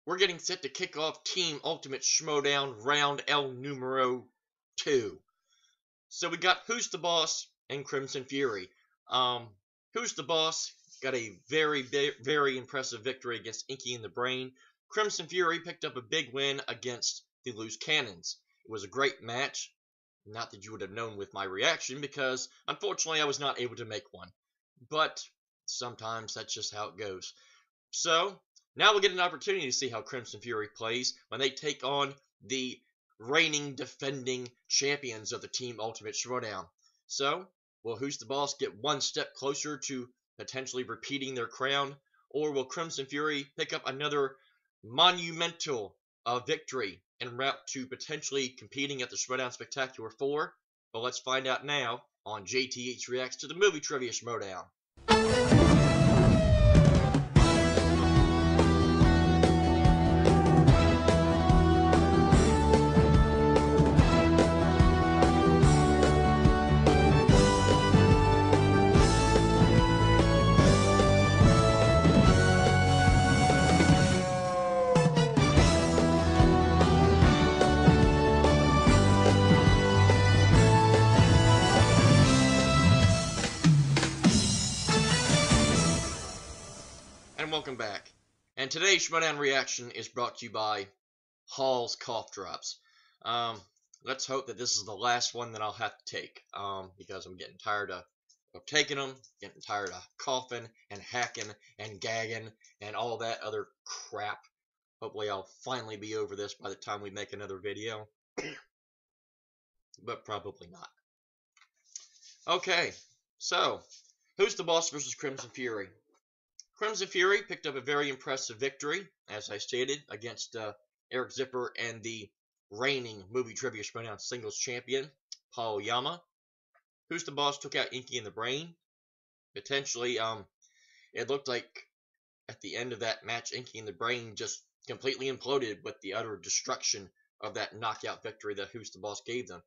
we're getting set to kick off Team Ultimate Schmoedown Round El Numero 2. So we got Who's the Boss and Crimson Fury. Who's the Boss got a very impressive victory against Inky and the Brain. Crimson Fury picked up a big win against the Loose Cannons. It was a great match. Not that you would have known with my reaction, because unfortunately I was not able to make one. But sometimes that's just how it goes. So now we'll get an opportunity to see how Crimson Fury plays when they take on the reigning, defending champions of the Team Ultimate Schmoedown. So, will Who's the Boss get one step closer to potentially repeating their crown? Or will Crimson Fury pick up another monumental victory en route to potentially competing at the Schmoedown Spectacular 4? Well, let's find out now on JTH Reacts to the Movie Trivia Schmoedown. Welcome back. And today's Schmoedown reaction is brought to you by Hall's Cough Drops. Let's hope that this is the last one that I'll have to take, because I'm getting tired of taking them, getting tired of coughing and hacking and gagging and all that other crap. Hopefully I'll finally be over this by the time we make another video, but probably not. Okay, so Who's the Boss versus Crimson Fury? Crimson Fury picked up a very impressive victory, as I stated, against Eric Zipper and the reigning Movie Trivia Schmoedown Singles Champion, Paul Yama. Who's the Boss took out Inky and the Brain. Potentially, it looked like at the end of that match, Inky and the Brain just completely imploded with the utter destruction of that knockout victory that Who's the Boss gave them.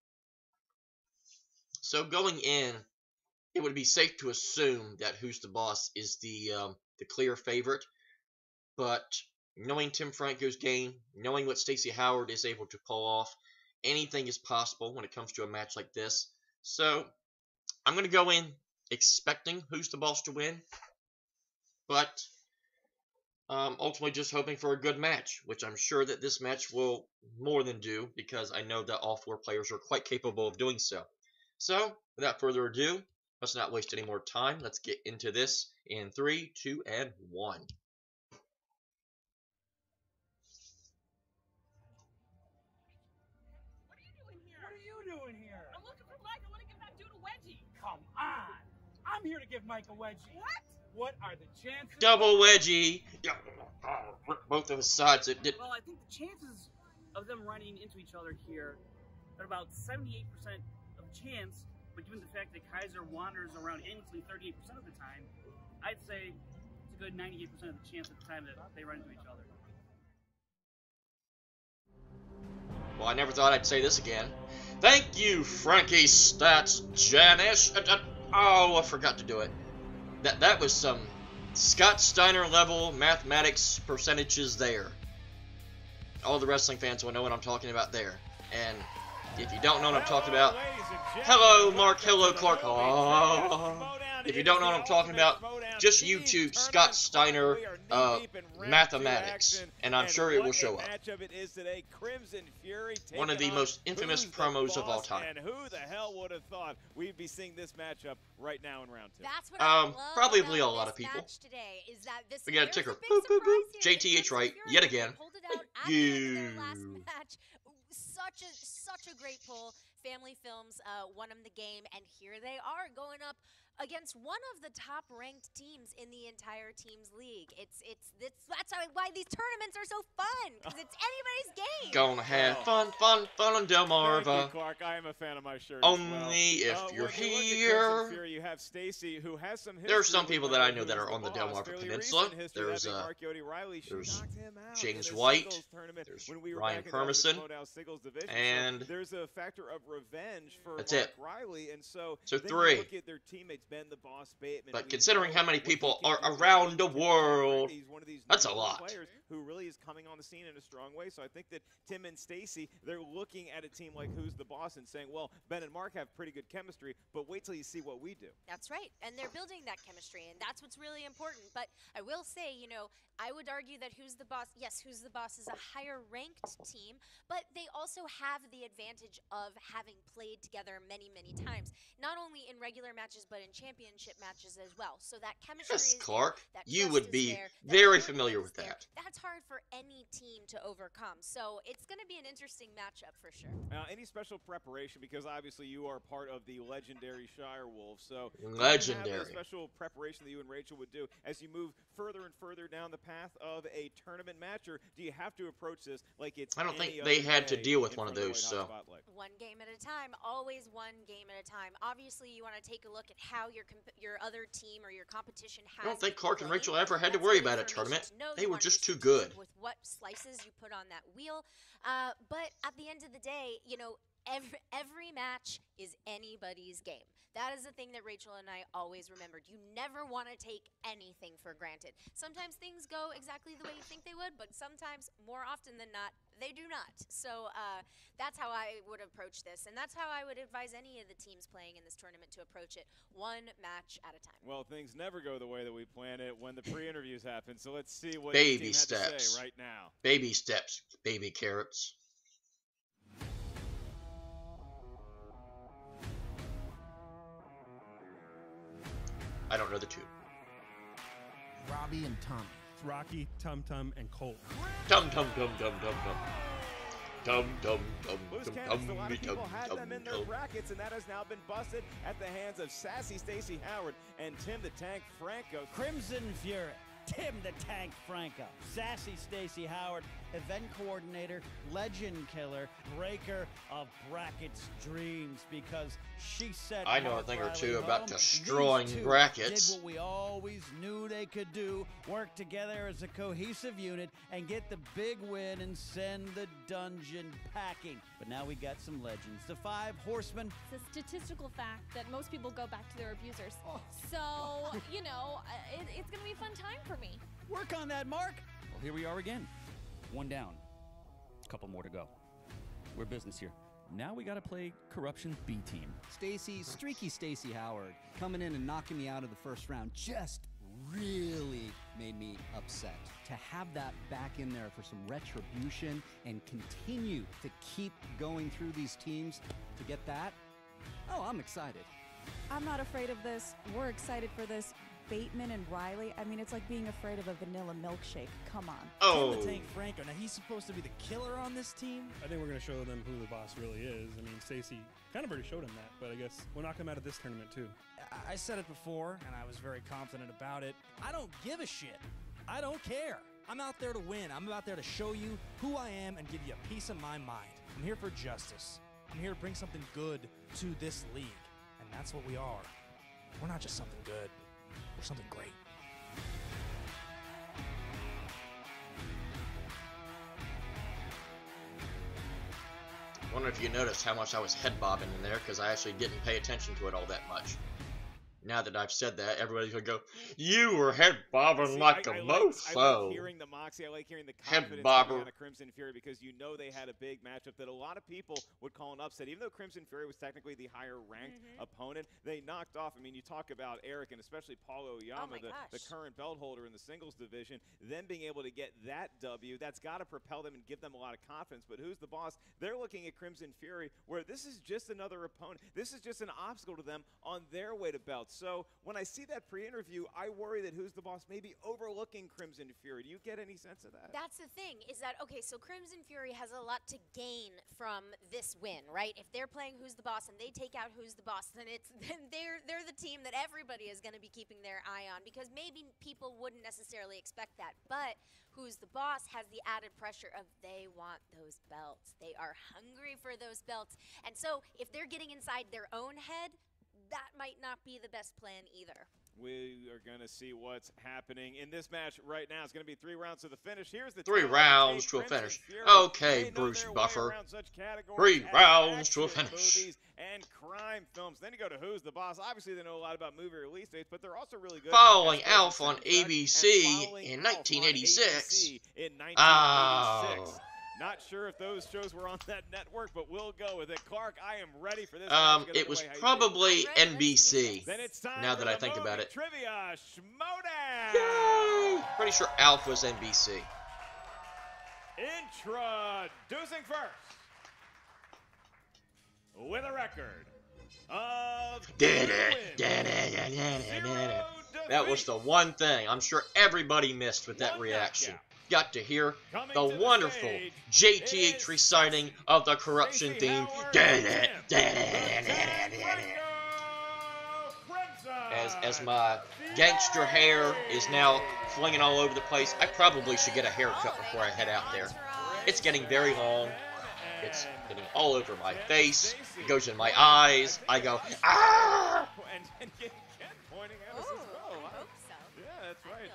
So going in, it would be safe to assume that Who's the Boss is the clear favorite, but knowing Tim Franco's game, knowing what Stacey Howard is able to pull off, anything is possible when it comes to a match like this. So I'm going to go in expecting Who's the Boss to win, but ultimately just hoping for a good match, which I'm sure that this match will more than do, because I know that all four players are quite capable of doing so. So without further ado, let's not waste any more time. Let's get into this in 3, 2, and 1. What are you doing here? I'm looking for Mike. I want to give that dude a wedgie. Come on. I'm here to give Mike a wedgie. What? What are the chances? Double wedgie. Both of his sides. It did. Well, I think the chances of them running into each other here are about 78% of chance, but given the fact that Kaiser wanders around aimlessly 38% of the time, I'd say it's a good 98% of the chance at the time that they run into each other. Well, I never thought I'd say this again. Thank you, Frankie Stats Janish. Oh, I forgot to do it. That was some Scott Steiner level mathematics percentages there. All the wrestling fans will know what I'm talking about there. And if you don't know what I'm talking about, hello, Mark. Hello, Clark. Oh. If you don't know what I'm talking about, just YouTube Scott Steiner mathematics, and I'm sure it will show up. One of the most infamous promos of all time. And who the hell would have thought we'd be seeing this matchup right now in round 2? That's what I love probably a about lot of this people. match today, is that this, We got a there's ticker. big Boop, boop, boop. surprise here. JTH right, Fury yet again. pulled it out at the end of their last match. Such a great pull. Family Films won them the game, and here they are going up against one of the top-ranked teams in the entire teams league. That's why these tournaments are so fun, because it's anybody's game. Gonna have fun on Delmarva. Thank you, Clark. I am a fan of my shirt. Only as well. if you're when you look at here. Crimson Fury, you have Stacy, who has some There are some history people with that I Mike, know that who are is on the the boss. Delmarva Fairly Peninsula. recent history There's having Mark Yodi Riley. She there's knocked him out James in a White, singles tournament there's when we were Ryan back in the Permison, Schmoedown singles division. and so there's a factor of revenge for that's Mark it. Riley, and so So then you 3. look at their teammates, Ben the Boss Bateman. But considering how many people are around the world, that's a lot. is coming on the scene in a strong way. So I think that Tim and Stacy, they're looking at a team like Who's the Boss and saying, well, Ben and Mark have pretty good chemistry, but wait till you see what we do. That's right, and they're building that chemistry, and that's what's really important. But I will say, you know, I would argue that Who's the Boss, yes, Who's the Boss is a higher ranked team, but they also have the advantage of having played together many, many times, not only in regular matches, but in championship matches as well. So that chemistry Yes, is Clark, there, that you trust would is be there, that very confidence familiar is with there. that. That's hard for any team to overcome. So it's going to be an interesting matchup for sure. Any special preparation, because obviously you are part of the legendary Shire Wolves, so Legendary. do you have a special preparation that you and Rachel would do as you move further and further down the path of a tournament match, or do you have to approach this like it's I don't think any they other had to day deal with in one of front the those, White Hot so. Spotlight? One game at a time, always one game at a time. Obviously, you want to take a look at how your other team or your competition has. I don't think been Clark and playing. Rachel ever had to That's worry good about a information tournament. to know. They You were wanna be just too strategic good. with what slices you put on that wheel. But at the end of the day, you know, every match is anybody's game. That is the thing that Rachel and I always remembered. You never want to take anything for granted. Sometimes things go exactly the way you think they would, but sometimes, more often than not, they do not. So that's how I would approach this, and that's how I would advise any of the teams playing in this tournament to approach it, one match at a time. Well, things never go the way that we plan it when the pre-interviews happen, so let's see what Baby each team had to steps. say right now. Baby steps, baby carrots. I don't know the two. Robbie and Tommy. Rocky, Tum Tum, and Colt. Tum tum tum tum tum tum. Tum tum tum Loose tum cannons, a lot of tum people had tum them in their tum. brackets, and that has now been busted at the hands of Sassy Stacey Howard and Tim the Tank Franco. Crimson Fury, Tim the Tank Franco, Sassy Stacey Howard, event coordinator, legend killer, breaker of brackets dreams, because she said I know a Mark thing or Riley two about home. destroying These two brackets. did what we always knew they could do, work together as a cohesive unit and get the big win and send the dungeon packing. But now we got some legends, the 5 horsemen. It's a statistical fact that most people go back to their abusers. So, you know, it's going to be a fun time for me. Work on that, Mark. Well, here we are again. One down. A couple more to go. We're business here. Now we gotta play Corruption's B team. Streaky Stacey Howard, coming in and knocking me out of the first round just really made me upset. To have that back in there for some retribution and continue to keep going through these teams to get that, oh, I'm excited. I'm not afraid of this. We're excited for this. Bateman and Riley, I mean, it's like being afraid of a vanilla milkshake. Come on. Oh. Tim the Tank Franco, now he's supposed to be the killer on this team? I think we're going to show them who the boss really is. I mean, Stacy kind of already showed him that, but I guess we'll knock him out of this tournament too. I said it before, and I was very confident about it. I don't give a shit. I don't care. I'm out there to win. I'm out there to show you who I am and give you a piece of my mind. I'm here for justice. I'm here to bring something good to this league, and that's what we are. We're not just something good. We're something great. I wonder if you noticed how much I was head bobbing in there, because I actually didn't pay attention to it all that much. Now that I've said that, everybody's gonna go, "You were head bobbing like a mofo." I like hearing the moxie. I like hearing the confidence coming out of Crimson Fury, because you know they had a big matchup that a lot of people would call an upset. Even though Crimson Fury was technically the higher-ranked opponent, they knocked off. I mean, you talk about Eric and especially Paul Oyama, the current belt holder in the singles division, them being able to get that W, that's got to propel them and give them a lot of confidence. But who's the boss? They're looking at Crimson Fury, where this is just another opponent. This is just an obstacle to them on their way to belts. So when I see that pre-interview, I worry that Who's the Boss may be overlooking Crimson Fury. Do you get any sense of that? That's the thing, is that, okay, so Crimson Fury has a lot to gain from this win, right? If they're playing Who's the Boss and they take out Who's the Boss, then they're the team that everybody is going to be keeping their eye on, because maybe people wouldn't necessarily expect that. But Who's the Boss has the added pressure of they want those belts. They are hungry for those belts. And so if they're getting inside their own head, that might not be the best plan either. we are going to see what's happening in this match right now. It's going to be 3 rounds to the finish. Here's the 3 rounds to a finish. Okay, Bruce Buffer. 3 rounds to a finish. And crime films. Then you go to Who's the Boss. Obviously, they know a lot about movie release dates, but they're also really good. Following Alf on ABC in 1986. Oh. Not sure if those shows were on that network, but we'll go with it. Clark, I am ready for this. It was probably NBC, now that I think about it. Trivia Schmoedown. Yay! Pretty sure Alf was NBC. Introducing first, with a record of that was the one thing I'm sure everybody missed with that reaction. Got to hear the wonderful JTH reciting of the corruption theme. As my gangster hair is now flinging all over the place, I probably should get a haircut before I head out there. It's getting very long. It's getting all over my face. It goes in my eyes. I go, ah! And Ken pointing at us as well. I hope so. Yeah, that's right.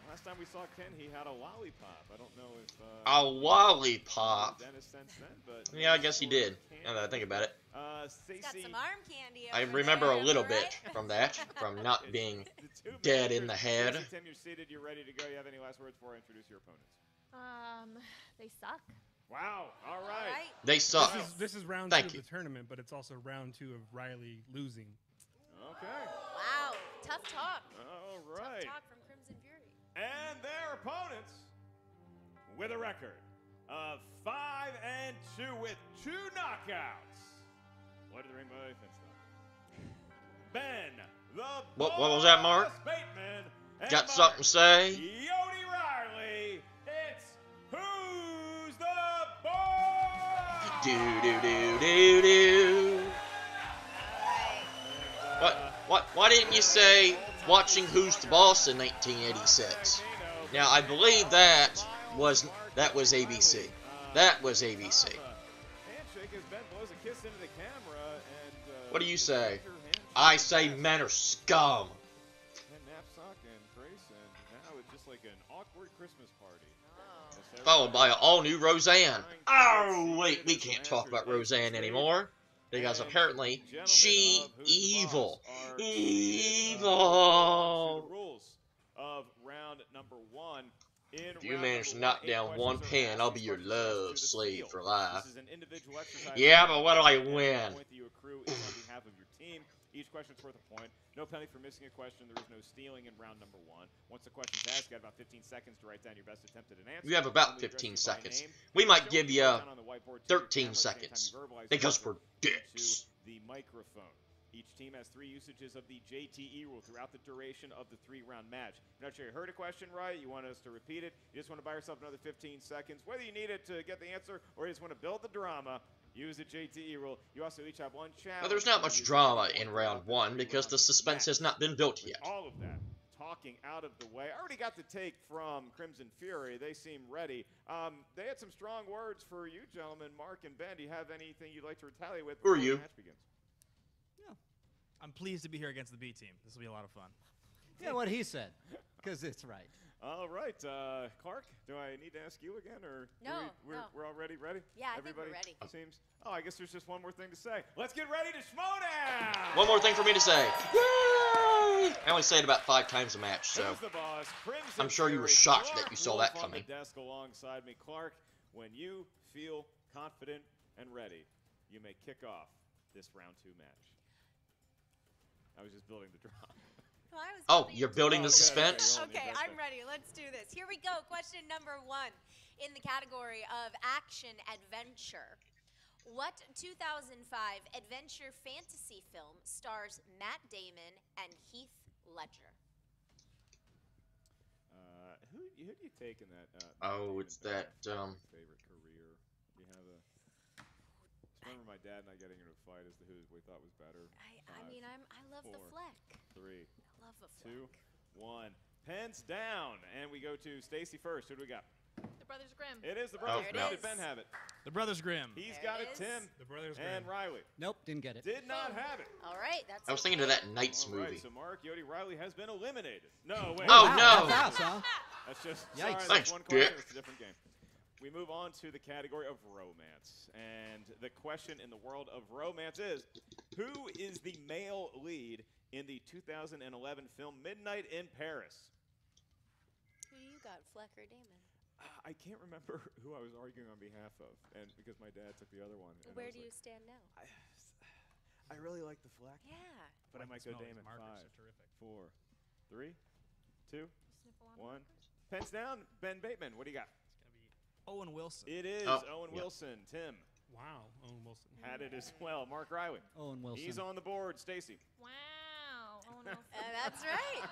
Last time we saw Ken, he had a lollipop. I don't know if a lollipop. Dennis since then, but yeah, I guess he did. Now that I think about it. He's got some arm candy. I remember a little bit from that, from not being dead in the head. Tim, you're seated. You're ready to go. You have any last words before I introduce your opponents? They suck. Wow. All right. They suck. This is round 2 of the tournament, but it's also round 2 of Riley losing. Okay. Wow. Tough talk. All right. Tough talk from Crimson Fury. And their opponents, with a record of 5-2 with 2 knockouts. What did the Rainbow Defense know? Ben, the what was that, Mark? Bateman, got something to say? Yodi Riley. It's Who's the Boss? Do. Why didn't you say watching Who's the Boss in 1986? Now I believe that was ABC. That was ABC. What do you say? I say men are scum. And Knapsack and Grayson. Now it's just like an awkward Christmas party. Followed by an all-new Roseanne. Oh wait, we can't talk about Roseanne anymore. Because apparently, she evil. Evil! The rules of round number 1. If you manage to knock down one pin, I'll be your love slave for life. Yeah, but what do I win? Each question's worth a point. No penalty for missing a question. There is no stealing in round number 1. Once the question's asked, you got about 15 seconds to write down your best attempt at an answer. You have about 15 seconds. We might give you 13 seconds. Because we're dicks. The microphone. Each team has 3 usages of the JTE rule throughout the duration of the 3-round match. You're not sure you heard a question right, you want us to repeat it, you just want to buy yourself another 15 seconds. Whether you need it to get the answer or you just want to build the drama, use the JTE rule. You also each have 1 challenge. Well, there's not much drama in round 1 because the suspense has not been built yet. All of that talking out of the way. I already got the take from Crimson Fury. They seem ready. They had some strong words for you, gentlemen. Mark and Ben, do you have anything you'd like to retaliate with before the match begins? I'm pleased to be here against the B team. This will be a lot of fun. Yeah, what he said, because it's right. All right, Clark, do I need to ask you again, or no, we're already ready? Yeah, Everybody I think we're ready. Seems. Oh, I guess there's just one more thing to say. Let's get ready to Schmoedown! One more thing for me to say. Yay! I only say it about 5 times a match, so Who's the boss? I'm sure you were shocked that you saw that coming. On the desk alongside me, Clark. When you feel confident and ready, you may kick off this round 2 match. I was just building the drama. Oh, you're building the suspense? Okay, I'm ready. Let's do this. Here we go. Question number 1 in the category of action adventure. What 2005 adventure fantasy film stars Matt Damon and Heath Ledger? Who do you take in that? It's that. Favorite career. Do you have a? Remember my dad and I getting into a fight as to who we thought was better. I love the fleck. 3, I love the 2, 1. Pens down, and we go to Stacy first. Who do we got? The Brothers Grimm. It is the Brothers There it Grimm. is. Did Ben have it? The Brothers Grimm. He's There got it it, is. Tim. The Brothers And Grimm. Riley. Nope, didn't get it. Did not have it. All right, that's I was thinking of okay. that Knights All right, movie. so Mark, Yodi Riley has been eliminated. No, wait. Oh, Wow, no. that fast, huh? That's just, Yikes. sorry, that's Thanks, one question. Dick. It's a different game. We move on to the category of romance. And the question in the world of romance is, who is the male lead in the 2011 film Midnight in Paris? Who do you got, Fleck or Damon? I can't remember who I was arguing on behalf of, and because my dad took the other one. and I Where was do you like, stand now? I really like the Fleck, Yeah. but I might go Damon. Markers 5, are terrific. 4, 3, 2, Sniffle on 1. Pens down. Ben Bateman, what do you got? It's going to be Owen Wilson. It is Oh, Owen yeah. Wilson. Tim Wow, Owen Wilson. had it as well. Mark Riley. Owen Wilson. He's on the board. Stacy. Wow. Owen Wilson. That's right.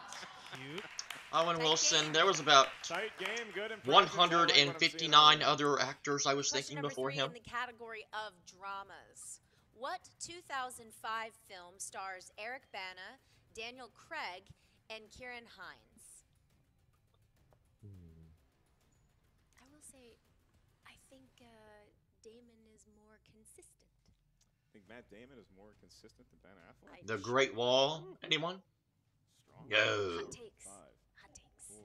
Cute. Owen Tight Wilson. game. There was about Tight game. Good impression. 159 other actors I was Question thinking number before 3 him. in the category of dramas. What 2005 film stars Eric Bana, Daniel Craig, and Kieran Hines? I will say, I think Damon is more consistent. I think Matt Damon is more consistent than Ben Affleck. The Great Wall. Anyone? Strong. No. Hot takes. 5, Hot takes. 4,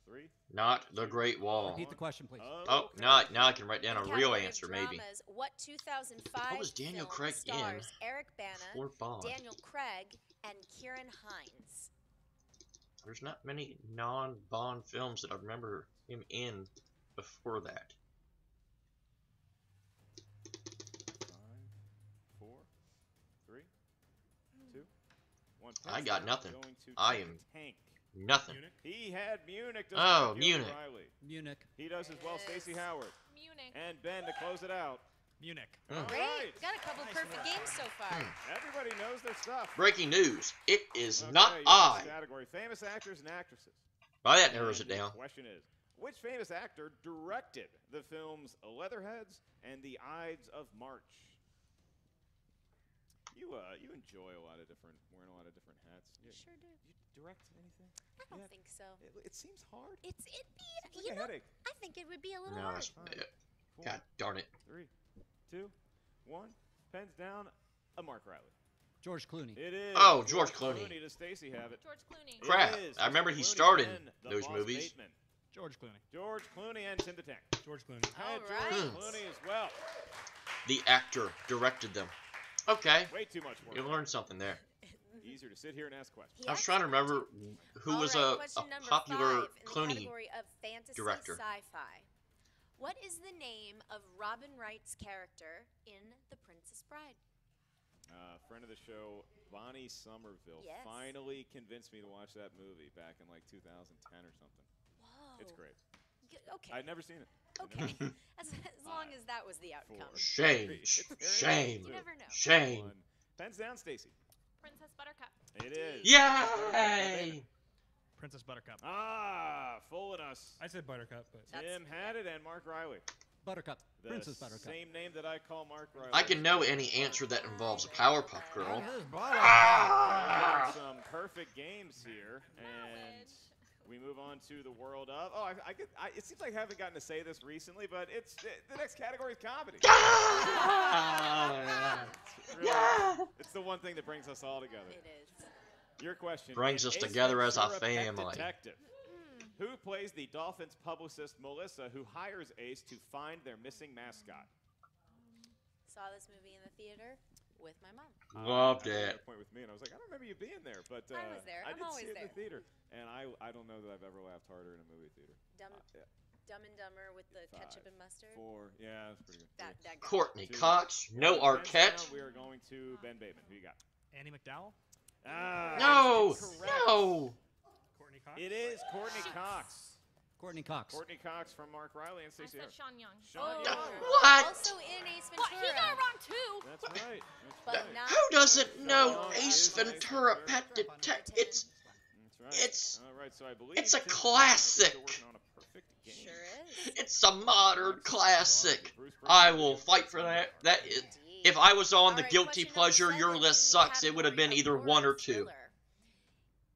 3. Not the Great Wall. Repeat the question, please. Oh, okay. now I can write down In a the real category of answer, maybe. dramas, What 2005 What was Daniel film Craig in stars Eric Bana, For Bond. Daniel Craig, and Kieran Hines? There's not many non-Bond films that I remember him in before that. 5, 4, 3, 2, 1. I got nothing. Going to I am tank. Nothing. Munich. He had Munich. does Oh, not Yodi Munich. Riley. Munich. He does as well. Yes. Stacey Howard. Munich. And Ben to close it out. Munich. All Great. right. We've got a couple perfect games so far. Everybody knows their stuff. Breaking news. It is Okay, not your I. next category. Famous actors and actresses. By that narrows it And down. The question is, which famous actor directed the films Leatherheads and The Ides of March? You enjoy wearing a lot of different hats. Sure do. You direct anything? I don't Yeah. think so. It seems hard. It'd Seems be, like you a know, headache. I think it would be a little No, hard. that's, 5, 4, God darn it. 3, 2, 1. Pens down. Mark Riley. George Clooney. It is. Oh, George Clooney. Does Stacy have it? George Clooney. It Crap. is I remember Mr. he Clooney started and the those Boss movies. Bateman. George Clooney. George Clooney and Tim the Tank. George Clooney. All Had right. George Clooney as well. The actor directed them. Okay. Way too much work. You learned something there. Easier to sit here and ask questions. He I was trying to actually remember who All was right, a question number popular 5 in the Clooney. category of fantasy director. sci-fi. What is the name of Robin Wright's character in The Princess Bride? Friend of the show, Bonnie Somerville, Yes. finally convinced me to watch that movie back in like 2010 or something. Whoa. It's great. Okay. I'd never seen it. Okay. as long as that was the outcome. 4, Shame. 3, it's very Shame. You never know. Shame. 1. Pens down, Stacy. Princess Buttercup. It is. Yay! Princess Buttercup. Fooling us. I said Buttercup, but Tim had it and Mark Riley. Buttercup. The Princess Buttercup. same name that I call Mark Riley. I can know any answer that involves a Powerpuff Girl. Some perfect games here, and we move on to the world of. Oh, it seems like I haven't gotten to say this recently, but it's the next category is comedy. It's the one thing that brings us all together. It is. Your question Brings in us Ace together as a Ventura: Pet family. Detective. Who plays the Dolphins publicist Melissa, who hires Ace to find their missing mascot? Saw this movie in the theater with my mom. Loved At it. that point with me, and I was like, I don't remember you being there, but I was there. I I'm did always see it in the there. theater, and I don't know that I've ever laughed harder in a movie theater. Dumb, Dumb and Dumber with the ketchup and mustard. 4, yeah, that's pretty good. That guy. Courtney 2, Cox, no 1. Arquette. Hands down, we are going to Ben Bateman. Who you got? Annie McDowell. No, Correct. no. Courtney Cox. It is Courtney Cox. Courtney Cox. Courtney Cox from Mark Riley and I Stacey. said Sean Young. Sean Oh, Young. What? Also in Ace But Ventura. he got it wrong too. That's right. But That's right. not. Who doesn't know No, Ace it is Ventura Ace Pet Ventura. Detective? It's That's right. It's- all right. So I believe it's a Tim Tank is classic. still working on a perfect game. Sure is. it's a modern classic. I will fight for that. That is, if I was on the Alright, guilty question number pleasure, 7 your in list the sucks. It would have been category either of one or horror two. thriller.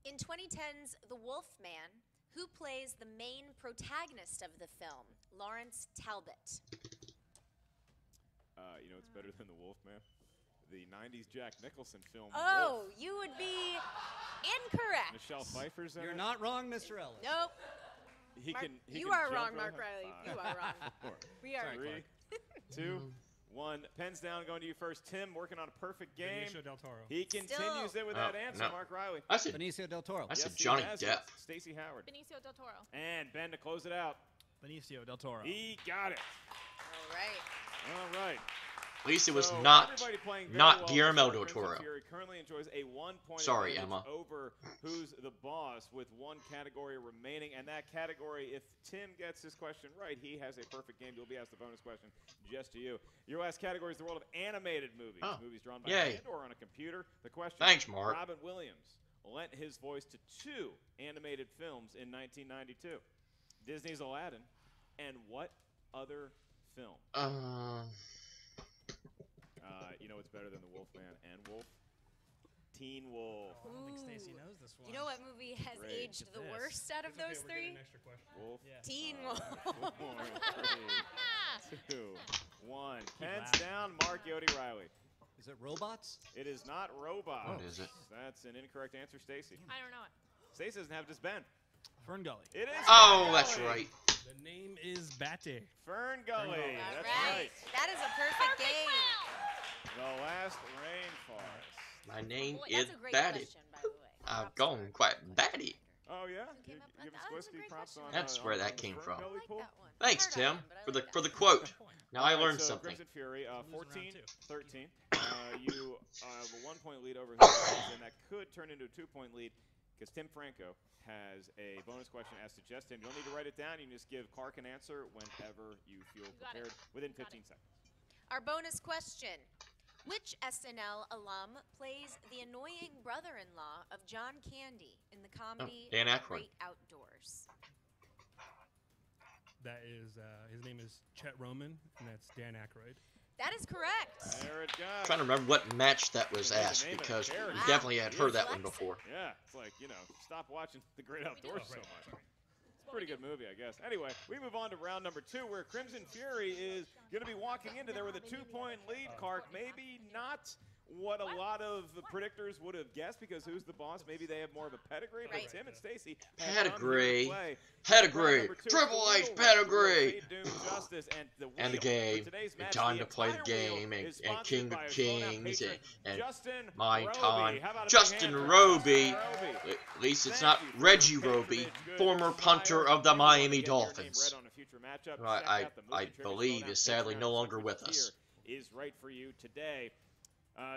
In 2010's The Wolf Man, Who plays the main protagonist of the film? Lawrence Talbot. You know, it's better than The Wolfman. The 90s Jack Nicholson film. Oh, Wolf. you would be incorrect. Michelle Pfeiffer's in You're it. not wrong, Mr. Ellis. Nope. He Mark, can. He you can are jump wrong, real Mark high. Riley. You are wrong. 4, We are. 3, 2, 1. Pens down, going to you first. Tim working on a perfect game. Benicio del Toro. He continues it with that answer, no. Mark Riley. I said Benicio del Toro. I said Yes, he Johnny has Depp. it. Stacey Howard. Benicio del Toro. And Ben to close it out. Benicio del Toro. He got it. All right. All right. At least it was So not everybody playing very not well. Guillermo Crimson del Toro. Fury currently enjoys a 1-point Sorry, advantage Emma. over Who's the Boss with one category remaining. And that category, if Tim gets this question right, he has a perfect game. You'll be asked the bonus question just to you. Your last category is the world of animated movies. Oh, Movies drawn by yay. hand or on a computer. The question, Thanks, Mark. Robin Williams lent his voice to 2 animated films in 1992. Disney's Aladdin and what other film? You know what's better than The Wolfman and Wolf? Teen Wolf. I don't think Stacy knows this one. You know what movie has Great. aged Look the at this. worst out of It's okay, those we're getting 3? an extra question. Wolf. Yeah. Teen Wolf. 4, 3, 2, 1. Pens laughing. down, Mark Yodi Riley. Is it robots? It is not robot. What is it? That's an incorrect answer, Stacy. I don't know it. Stacy doesn't have it as Ben. Fern Gully. It is. Oh, Fern that's Gully. right. The name is Batty. Fern Gully. Gully. All That's right. right. That is a perfect game. The Last Rainforest. My name Boy, is that's a great Batty. question, by the way. I've Props gone to quite batty. Oh yeah. Who came up with Give us that? That's a whiskey great props question. on. That's where on that the came Fern from. I Gully like pool. that one. Thanks, I've heard Tim, of him, but I for the like for that the quote. Now I All right, learned so something. Crimson Fury, Losing 14, round 13. You have a 1-point lead over Hussein, and that could turn into a 2-point lead because Tim Franco has a bonus question asked to Justin. You don't need to write it down. You can just give Clark an answer whenever you feel got it. prepared within Got 15 seconds. Our bonus question. Which SNL alum plays the annoying brother-in-law of John Candy in the comedy Dan The Aykroyd. Great Outdoors? That is, his name is Chet Roman, and that's Dan Aykroyd. That is correct. There it goes. I'm trying to remember what match that was That's the asked name of the because character. we Wow. definitely had heard that one Dyslexic. before. Yeah, it's like, you know, stop watching The Great Outdoors so right, much. sorry. It's a pretty good movie, I guess. Anyway, we move on to round number 2, where Crimson Fury is going to be walking into there with a 2-point lead, Clark. Maybe not what a lot of the predictors would have guessed, because Who's the Boss? Maybe they have more of a pedigree, but Right. Tim and Stacy Pedigree. Round Pedigree. number 2, Triple the H wheel pedigree. Fate, Doom, Justice, and the And the wheel. game. For today's And match, time the to play the entire wheel game. is And sponsored King by of our Schmoedown Kings. patron, And Justin my Roby. time. How about a big Justin hand for Roby. Justin Roby? At least it's Thank not you for Reggie your Roby, patronage. Good former desire. punter of the If you wanna Miami get your name Dolphins. read on a future matchup, Right, check I out the Movie Trivia believe Schmoedown is sadly Patreon. no longer Second with tier us. Is right for you today.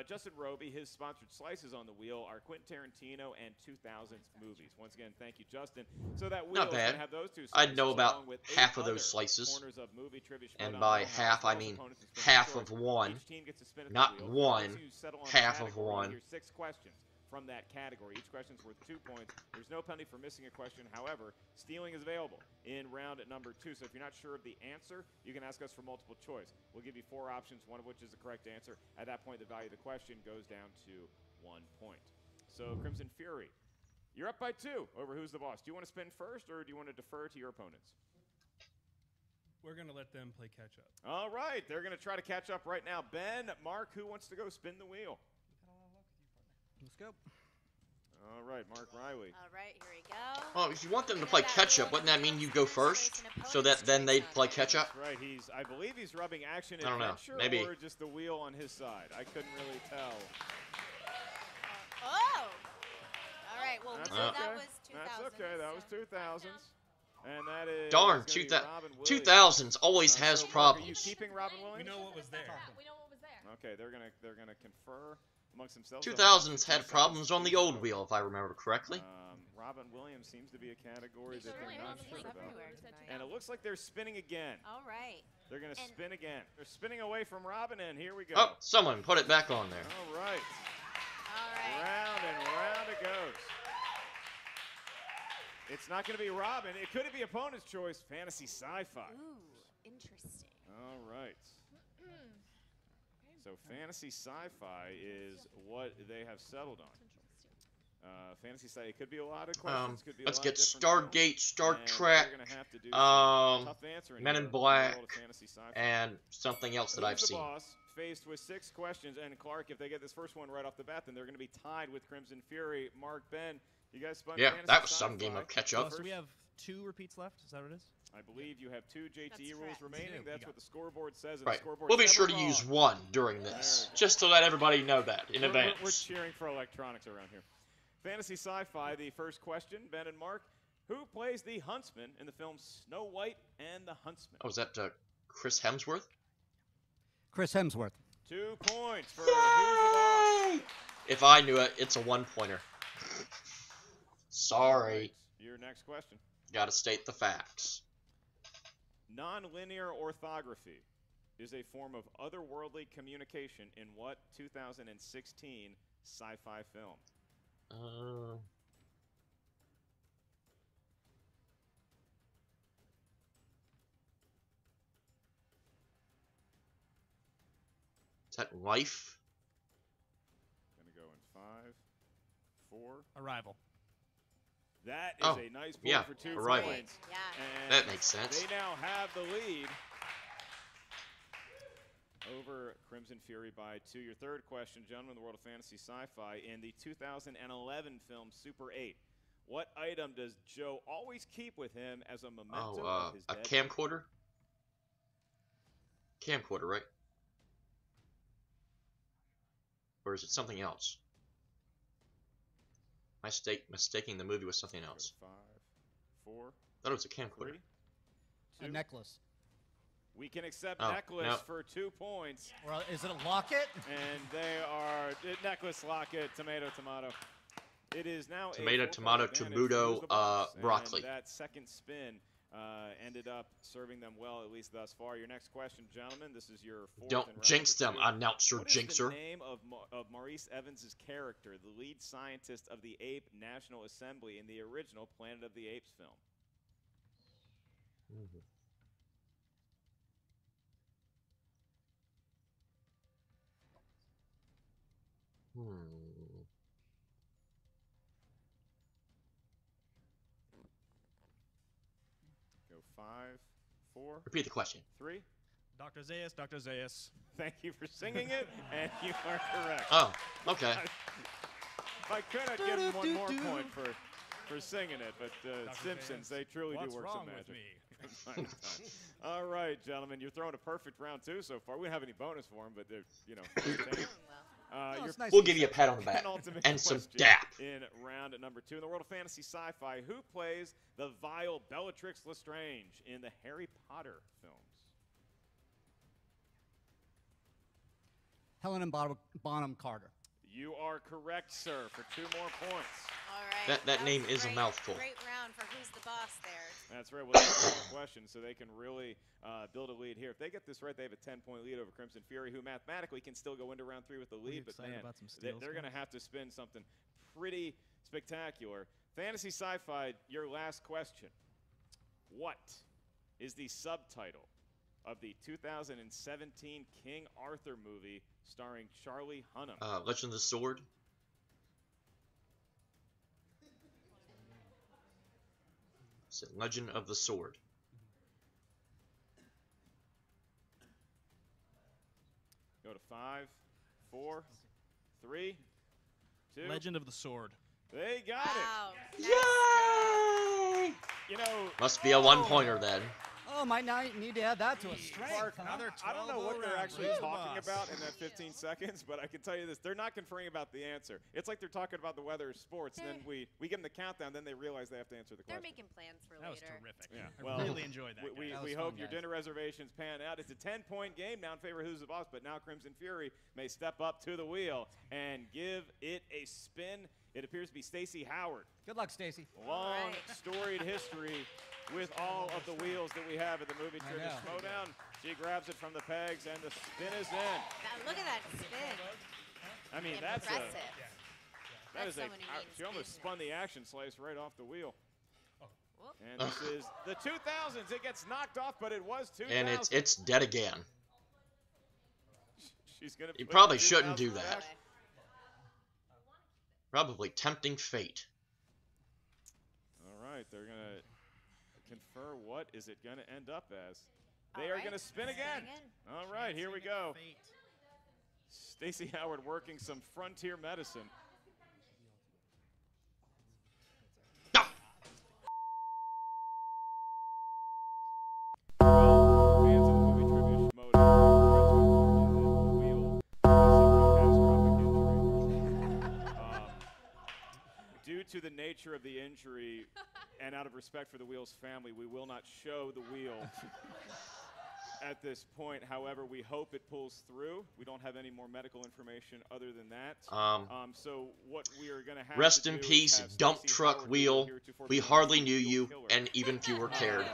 Justin Roby, his sponsored slices on the wheel are Quentin Tarantino and 2000s movies. Once again, thank you, Justin. So that wheel Not is going bad. to have those two I'd know slices about along with half 8 of those other slices. corners of Movie Trivia And Schmoedown by know-how, half, as I well as mean opponents and spin half choice. of one. Each team gets to spin at the Not wheel. one, Once you settle on a half of category, one. Here's 6 questions from that category. Each question is worth 2 points. There's no penalty for missing a question. However, stealing is available in round number 2. So if you're not sure of the answer, you can ask us for multiple choice. We'll give you 4 options, one of which is the correct answer. At that point, the value of the question goes down to 1 point. So Crimson Fury, you're up by 2 over Who's the Boss. Do you want to spin first, or do you want to defer to your opponents? We're going to let them play catch up. All right, they're going to try to catch up right now. Ben, Mark, who wants to go spin the wheel? Let's go. All right, Mark Riley. All right, here we go. Well, if you want them to play catch up, wouldn't that mean you go first? So that then they play catch up? That's right. I believe he's rubbing Action I don't know. Adventure Maybe. or just the wheel on his side. I couldn't really tell. Oh! All right, well, That's that okay. was 2000. That's okay. That was 2000s. And that is Darn, gonna be 2000 Robin Williams. 2000s always So, has Mark, Are you problems. keeping Robin We Williams? know what was there. We know what was there. Okay, they're gonna confer amongst themselves. 2000s had problems on the old wheel, if I remember correctly. Robin Williams seems to be a category These that are they're really not Robin sure Williams. about. Everywhere Said tonight. And it looks like they're spinning again. All right. They're going to And- spin again. They're spinning away from Robin, and here we go. Oh, someone put it back on there. All right. All right. Round and round it goes. It's not going to be Robin. It could be opponent's choice. Fantasy sci-fi. Ooh, interesting. All right. So fantasy sci-fi is what they have settled on. Fantasy side, it could be a lot of questions. Could be let's a lot get of different Stargate, films, Star and Trek, we're gonna have to do some tough answering Men here in in the Black, world of fantasy sci-fi. and something else that I've Who's the seen. Boss, faced with 6 questions, and Clark, if they get this first one right off the bat, then they're going to be tied with Crimson Fury. Mark, Ben, you guys spun Yeah, fantasy that was some sci-fi. game of catch up. So we have 2 repeats left. Is that what it is? I believe you have 2 JTE That's rules correct. remaining. That's what the scoreboard says. And Right. the scoreboard We'll be sure to use one during this, just to let everybody know that in advance. We're cheering for electronics around here. Fantasy sci-fi, the first question, Ben and Mark. Who plays the Huntsman in the film Snow White and the Huntsman? Oh, is that Chris Hemsworth? Chris Hemsworth. 2 points for Who's the Boss. If I knew it, it's a 1-pointer. Sorry. Right. Your next question. Gotta state the facts. Nonlinear orthography is a form of otherworldly communication in what 2016 sci-fi film? Is that Life? Gonna go in 5, 4. Arrival. That is a nice point for 2 Arrival. points. Yeah. And That makes sense. They now have the lead over Crimson Fury by 2. Your third question, gentlemen, in the world of fantasy sci-fi. In the 2011 film Super 8, what item does Joe always keep with him as a memento of his a dead? camcorder? Camcorder, right? Or is it something else? Mistaking the movie with something else. 5, 4. I thought it was a camcorder. 3, 2. A necklace. We can accept Oh, necklace no. for 2 points. Or is it a locket? And they are necklace, locket, tomato, tomato. It is now Tomato, a tomato, advantage. tomato, Who's the boss? And broccoli. that second spin ended up serving them well, at least thus far. Your next question, gentlemen. This is your fourth Don't and round jinx number them, 2. announcer What is the jinxer. name of Maurice Evans' character, the lead scientist of the Ape National Assembly in the original Planet of the Apes film? Go 5, 4. Repeat the question. 3. Dr. Zaius, Dr. Zaius. Thank you for singing it, and you are correct. Oh, okay. I could not give him one more point for singing it, but Simpsons, they truly do work some magic. From time to time. All right, gentlemen, you're throwing a perfect round 2 so far. We don't have any bonus for him, but they're, you know. We'll give you a pat on the back penultimate and some question dap. in round number 2. In the world of fantasy sci-fi, who plays the vile Bellatrix Lestrange in the Harry Potter films? Helen and Bonham Carter. You are correct, sir, for 2 more points. All right. That name was is a great- mouthful. Great round for Who's the Boss there. That's right. Well, that's the question, so they can really build a lead here. If they get this right, they have a 10-point lead over Crimson Fury, who mathematically can still go into round 3 with the lead. But man, about some they're going to have to spin something pretty spectacular. Fantasy sci-fi, your last question. What is the subtitle of the 2017 King Arthur movie starring Charlie Hunnam? Legend of the Sword. Is it Legend of the Sword? Go to 5, 4, 3, 2. Legend of the Sword. They got Wow. it. Yay! You know, Must be a 1-pointer then. Oh, might not need to add that to a strength. Mark, huh? I don't know what they're actually Who's the talking boss? about in that 15 seconds, but I can tell you this. They're not conferring about the answer. It's like they're talking about the weather or sports, and then we give them the countdown, then they realize they have to answer the They're question. making plans for That was later. terrific. Yeah, I well, really enjoyed that. We, That we was hope fun, your guys. dinner reservations pan out. It's a 10-point game now in favor of Who's the Boss, but now Crimson Fury may step up to the wheel and give it a spin. It appears to be Stacey Howard. Good luck, Stacy. Long, right. storied history with all of the wheels that we have at the movie trivia know. Schmoedown. She grabs it from the pegs, and the spin is in. Now, look at that spin. I mean, that's a Impressive. that That's is a. someone who means She almost business. spun the action slice right off the wheel. Whoop. And this is the 2000s. It gets knocked off, but it was 2000. And it's dead again. She's gonna. You put probably the shouldn't do 2000 that. back. Probably tempting fate. All right, they're gonna confer what is it gonna end up as. They are gonna spin again. All right, here we go. Stacey Howard working some frontier medicine. Well, fans of the movie trivia Schmoedown regret to inform you that the wheel suffered a catastrophic injury. Due to the nature of the injury and out of respect for the wheel's family, we will not show the wheel at this point. However, we hope it pulls through. We don't have any more medical information other than that. So what we are going to have Rest to in do peace, is have dump Stacey truck Howard, wheel. heretofore We known as hardly the knew Wheel you, Killer. and even fewer cared.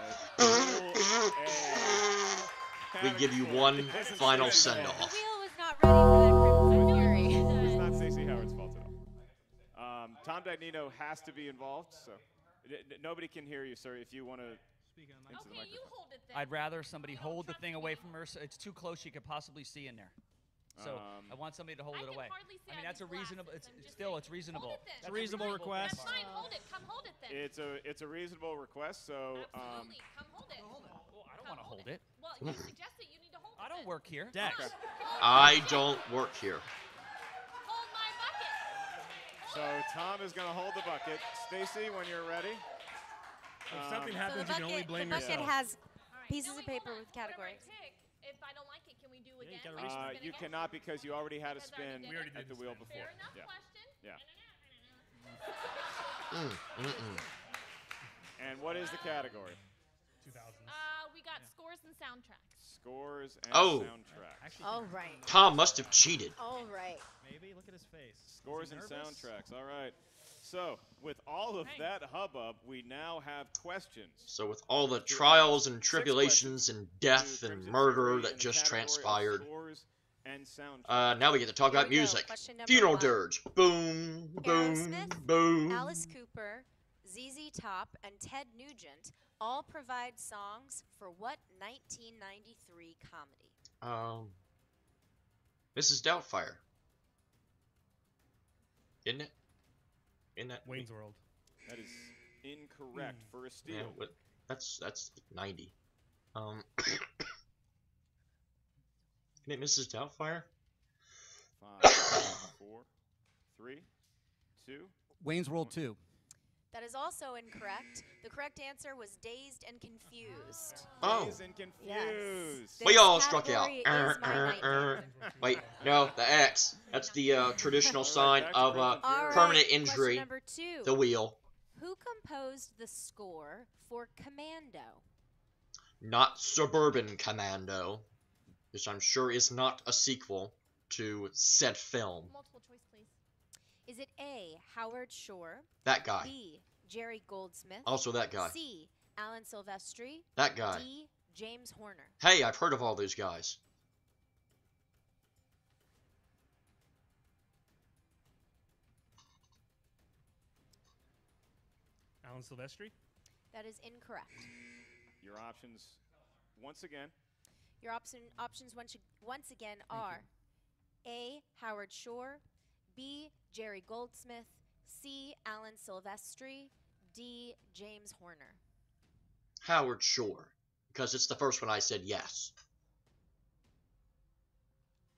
We We give you one final send-off. The wheel was not ready for that Crimson Fury. It's not Stacey Howard's fault at all. Tom Dagnino has to be involved, so nobody can hear you, sir. If you want to speak into the microphone. You hold it then. I'd rather somebody hold the thing away from her so it's too close she could possibly see in there. So I want somebody to hold it away. I mean, that's a reasonable. It's reasonable. It's a reasonable request. That's fine. Hold it. Come hold it then. It's a reasonable request. So Absolutely. Come hold it. Well, I don't want to hold it. Well, you suggested you need to hold it. I don't work here. Dex. I don't work here. Hold my bucket. So Tom is going to hold the bucket. Stacey, when you're ready. If something So happens, the you can only blame bucket yourself. has Alright, pieces no, of wait, paper hold on. with categories. Whatever I pick, if I don't like it, can we do Yeah, you again? gotta You cannot because you already had a Because I spin already did at the wheel before. Fair enough Yeah. question. Yeah. Mm-mm. And what is the category? 2000s. We got scores and soundtracks. Scores and Oh. soundtracks. All right. Tom must have cheated. All right. Maybe. Look at his face. Scores and soundtracks. All right. So, with all of that hubbub, we now have questions. So with all the trials and tribulations and death and murder that just transpired, now we get to talk Here about we go. music. Question number Funeral one. dirge. Boom, boom, Aerosmith, boom. Alice Cooper, ZZ Top, and Ted Nugent all provide songs for what 1993 comedy? Mrs. Doubtfire. Isn't it? In that Wayne's World. That is incorrect for a steal. Yeah, that's 90. Isn't it Mrs. Doubtfire? 5, 4, 3, 2. Wayne's World 2. That is also incorrect. The correct answer was Dazed and Confused. Oh. Dazed and confused. Yes. We This all struck out. category is my nightmare. Wait, no, the X. That's the traditional sign of All permanent right, injury. Question number 2. The wheel. Who composed the score for Commando? Not Suburban Commando, which I'm sure is not a sequel to said film. Multiple choice, please. Is it A, Howard Shore? That guy. B, Jerry Goldsmith? Also that guy. C, Alan Silvestri? That guy. D, James Horner? Hey, I've heard of all these guys. Alan Silvestri? That is incorrect. Your options, once again. Your options once again are A, Howard Shore, B, Jerry Goldsmith, C, Alan Silvestri, D, James Horner. Howard Shore, because it's the first one I said yes.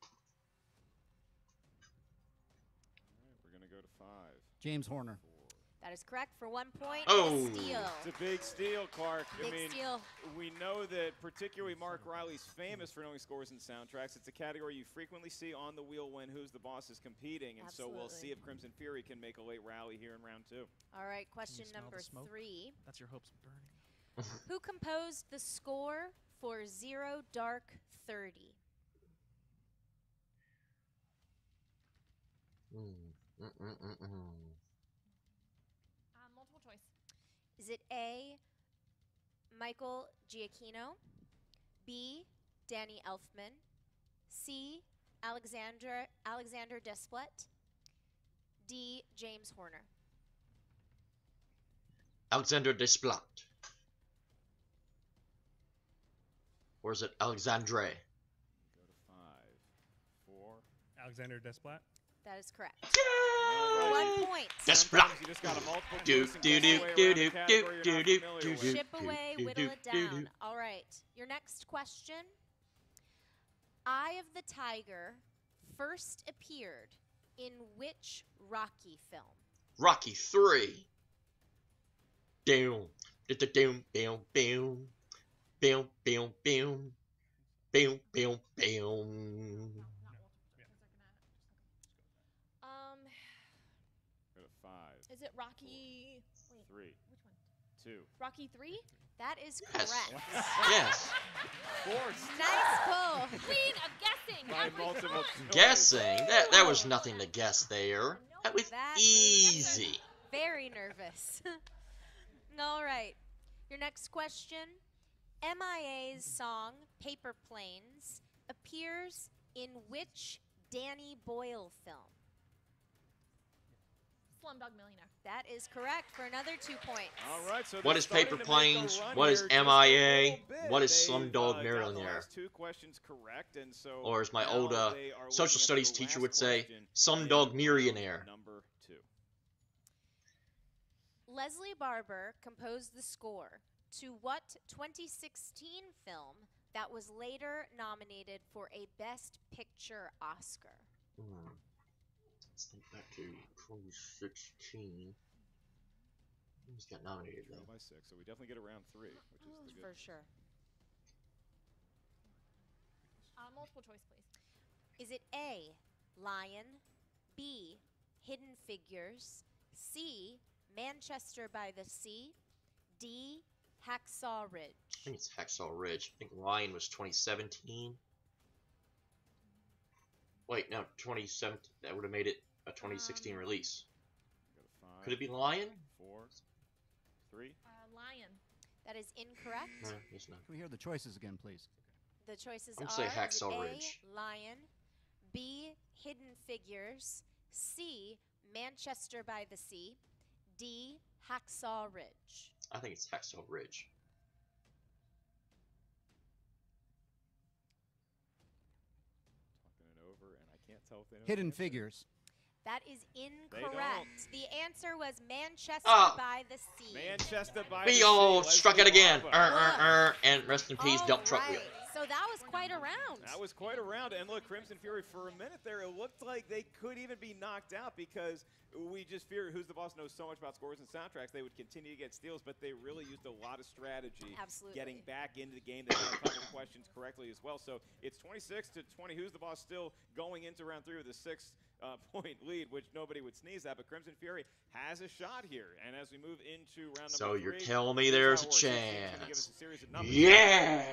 All right, we're going to go to 5. James Horner. That is correct for 1 point. Oh. And a steal. It's a big steal, Clark. Big steal. We know that particularly Mark Riley's famous for knowing scores and soundtracks. It's a category you frequently see on the wheel when Who's the Boss is competing. And so we'll see if Crimson Fury can make a late rally here in round 2. All right, question number 3. That's your hopes burning. Who composed the score for Zero Dark 30? Multiple choice. Is it A, Michael Giacchino, B, Danny Elfman, C, Alexander Desplat, D, James Horner? Alexander Desplat. Or is it Alexandre? Go to 5, 4. Alexander Desplat? That is correct. Yay! 1 point. Just block. You just got a multiple Do choice and do guess do away do around do a category do you're not do familiar do with. do. Chip away, whittle it down. All right. Your next question. Eye of the Tiger first appeared in which Rocky film? Rocky 3. Down. Down. Down. Down. Down. Down. Down. Down. Down. Down. Go to 5. Is it Rocky? Wait, 3. which one? 2. Rocky 3? That is Yes. correct. Yes. Forced. Nice pull. Queen of guessing. By every multiple time. choice. Guessing. That was nothing to guess there. That was That easy. Very nervous. All right. Your next question. MIA's song Paper Planes appears in which Danny Boyle film? Slumdog Millionaire. That is correct for another 2 points. All right, so What they're is starting Paper to make a Planes? run What is here just a MIA? little bit. What is They've, Slumdog got the Millionaire? last 2 questions correct, and so Or as my now old they are social looking at studies the teacher last would say, question Slumdog in Millionaire. Number 2. Leslie Barber composed the score to what 2016 film that was later nominated for a Best Picture Oscar? Let's think back to 2016. Who's got nominated though? By 6, so we definitely get around 3, which is the good. For sure. Multiple choice, please. Is it A, Lion, B, Hidden Figures, C, Manchester by the Sea, D, Hacksaw Ridge? I think it's Hacksaw Ridge. I think Lion was 2017. Wait, no, 2017. That would have made it a 2016 release. Go to 5. Could it be Lion? 4, 3. Lion. That is incorrect. No, it's not. Can we hear the choices again, please? The choices I'm are gonna say is it Hacksaw A, Ridge. Lion, B, Hidden Figures, C, Manchester by the Sea, D, Hacksaw Ridge. I think it's Hacksaw Ridge. Talking it over, and I can't tell if they know. Hidden the answer. Figures. That is incorrect. The answer was Manchester Ah. by the Sea. Manchester by We the all Sea. struck it Leslie again. Barber. And rest in peace, dump truck wheel. Alright, so that was quite a round. That was quite a round, and look, Crimson Fury, for a minute there, it looked like they could even be knocked out because we just feared Who's the Boss knows so much about scores and soundtracks, they would continue to get steals, but they really used a lot of strategy getting back into the game. They got a couple questions correctly as well, so it's 26-20. Who's the Boss still going into round 3 with a 6-point lead, which nobody would sneeze at, but Crimson Fury has a shot here, and as we move into round number 3. So you're telling me here's there's how a it works. Each team's gonna give us chance. a series of numbers. Yeah!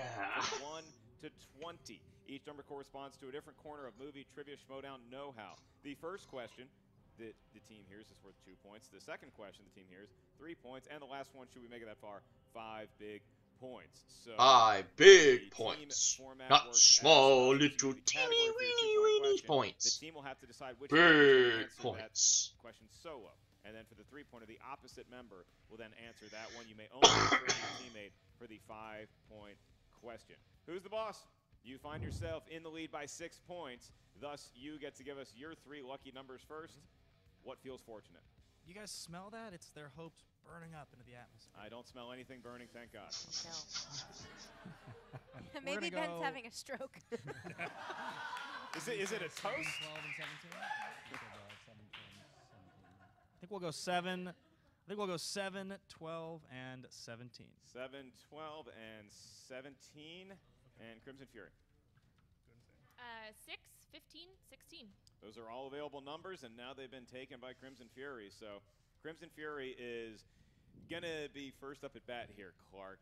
From 1 to 20. Each number corresponds to a different corner of movie, trivia, Schmoedown, know-how. The first question that the team hears is worth 2 points. The second question the team hears, 3 points. And the last one, should we make it that far, 5 big points. So 5 big the points. team format Not works small, as little the teeny category for your weeny 2-point weeny question. points. The team will have to decide which member is Big gonna answer points. that question solo. And then for the 3-pointer, the opposite member will then answer that one. You may only trade your teammate for the 5-point question. Who's the boss? You find yourself in the lead by 6 points. Thus, you get to give us your 3 lucky numbers first. What feels fortunate? You guys smell that? It's their hopes burning up into the atmosphere. I don't smell anything burning, thank God. No. Maybe gonna Ben's go- having a stroke. Is it a toast? 12 and 17. I think we'll go 7. I think we'll go 7, 12, and 17. 7, 12, and 17. And Crimson Fury. 6, 15, 16. Those are all available numbers, and now they've been taken by Crimson Fury. So Crimson Fury is going to be first up at bat here, Clark.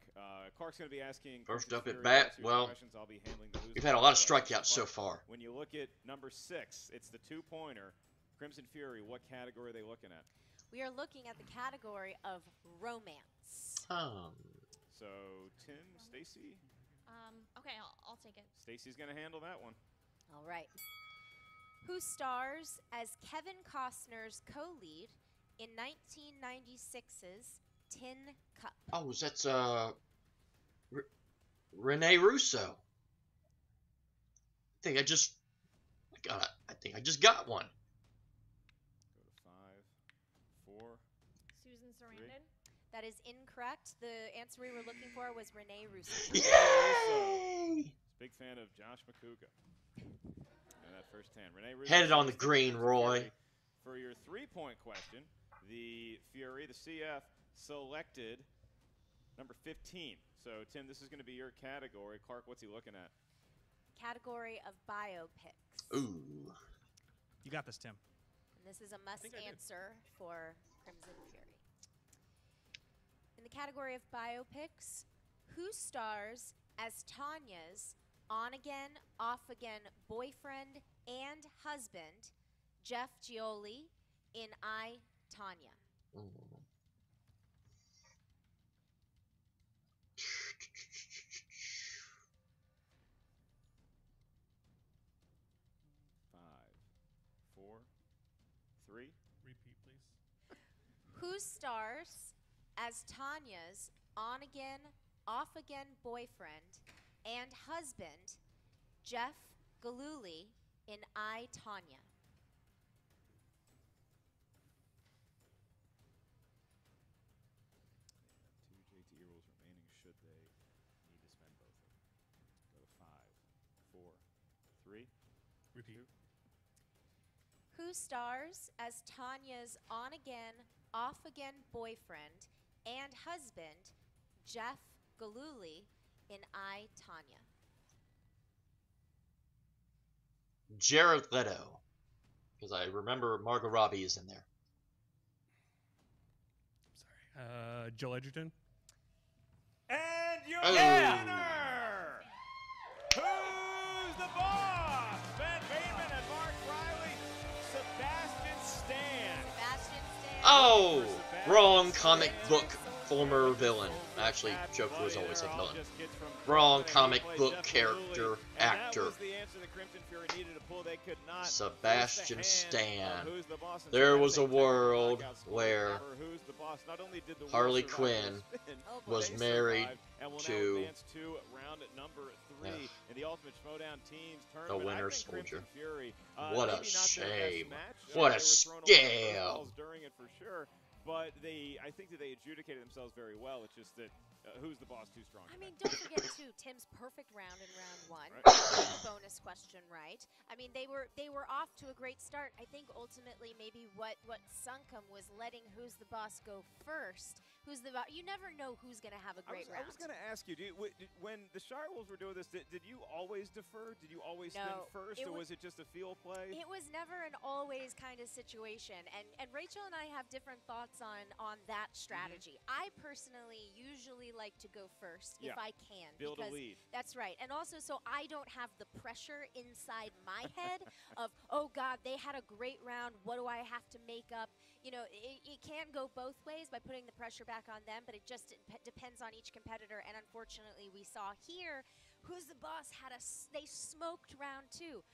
Clark's going to be asking First Crimson up at Fury bat? a series of Well, questions. I'll be handling the we've had a lot of strikeouts so far. When you look at number 6, it's the 2-pointer. Crimson Fury, what category are they looking at? We are looking at the category of romance. So Tim, Stacy? Okay, I'll take it. Stacy's going to handle that one. All right. Who stars as Kevin Costner's co-lead in 1996's Tin Cup? Oh, that's Rene Russo. I think I just got one. That is incorrect. The answer we were looking for was Renee Russo. Yay! Big fan of Josh McCouga. And that first 10. Renee Russo. Headed on the green, Roy. For your 3-point question, the Fury, the CF, selected number 15. So, Tim, this is going to be your category. Clark, what's he looking at? Category of biopics. Ooh. You got this, Tim. And this is a must answer for Crimson Fury. In the category of biopics, who stars as Tanya's on-again, off-again boyfriend and husband, Jeff Gioli, in I, Tanya? Mm. 5, 4, 3. Repeat, please. Who stars as Tanya's on-again, off-again boyfriend and husband, Jeff Galooly, in I, Tanya? Two JT rules remaining should they need to spend both of them. Go to 5, 4, 3. Repeat. Who stars as Tanya's on-again, off-again boyfriend and husband, Jeff Galooly, in I, Tanya? Jared Leto. Because I remember Margot Robbie is in there. Sorry. Joel Edgerton. And your winner! Who's the boss? Ben Bateman and Mark Riley. Sebastian Stan. Sebastian Stan. Oh! Wrong comic book former villain. Actually, Joker was always a villain. Wrong comic book character, actor. Sebastian Stan. There was a world where Harley Quinn was married to the Winter Soldier. What a shame. What a scam. But I think that they adjudicated themselves very well. It's just that who's the boss too strong? I mean, don't forget too, Tim's perfect round in round 1. Bonus question, right? I mean, they were off to a great start. I think ultimately maybe what sunk them was letting Who's the Boss go first. Who's the boss? You never know who's going to have a great round. I was going to ask you, when the Shire Wolves were doing this, did you always defer? Did you always spin first, or was it just a field play? It was never an always kind of situation, and Rachel and I have different thoughts on that strategy. I personally usually like to go first if I can. Build a lead. That's right. And also so I don't have the pressure inside my head of, oh God, they had a great round. What do I have to make up? You know, it can go both ways by putting the pressure back on them, but it just depends on each competitor. And unfortunately, we saw here, Who's the Boss they smoked round 2.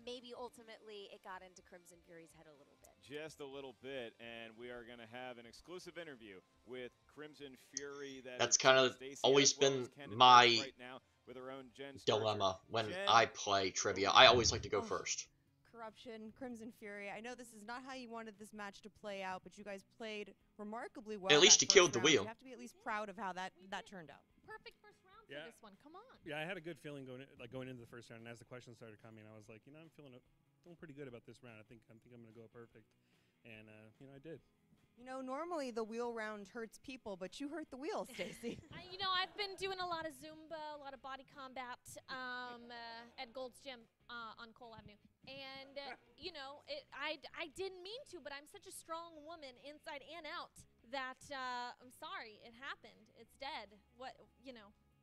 Maybe ultimately it got into Crimson Fury's head a little bit. Just a little bit, and we are going to have an exclusive interview with Crimson Fury. That's kind of always been my dilemma when I play trivia. I always like to go first. Corruption, Crimson Fury. I know this is not how you wanted this match to play out, but you guys played remarkably well. At least you killed the wheel. You have to be at least proud of how that turned out. Perfect first round for this one. Come on. Yeah, I had a good feeling going into the first round, and as the questions started coming, I was like, I'm feeling pretty good about this round. I think I'm going to go perfect, and I did. You know, normally the wheel round hurts people, but you hurt the wheel, Stacy. I've been doing a lot of Zumba, a lot of body combat at Gold's Gym on Cole Avenue. And, I didn't mean to, but I'm such a strong woman inside and out that I'm sorry. It happened. It's dead.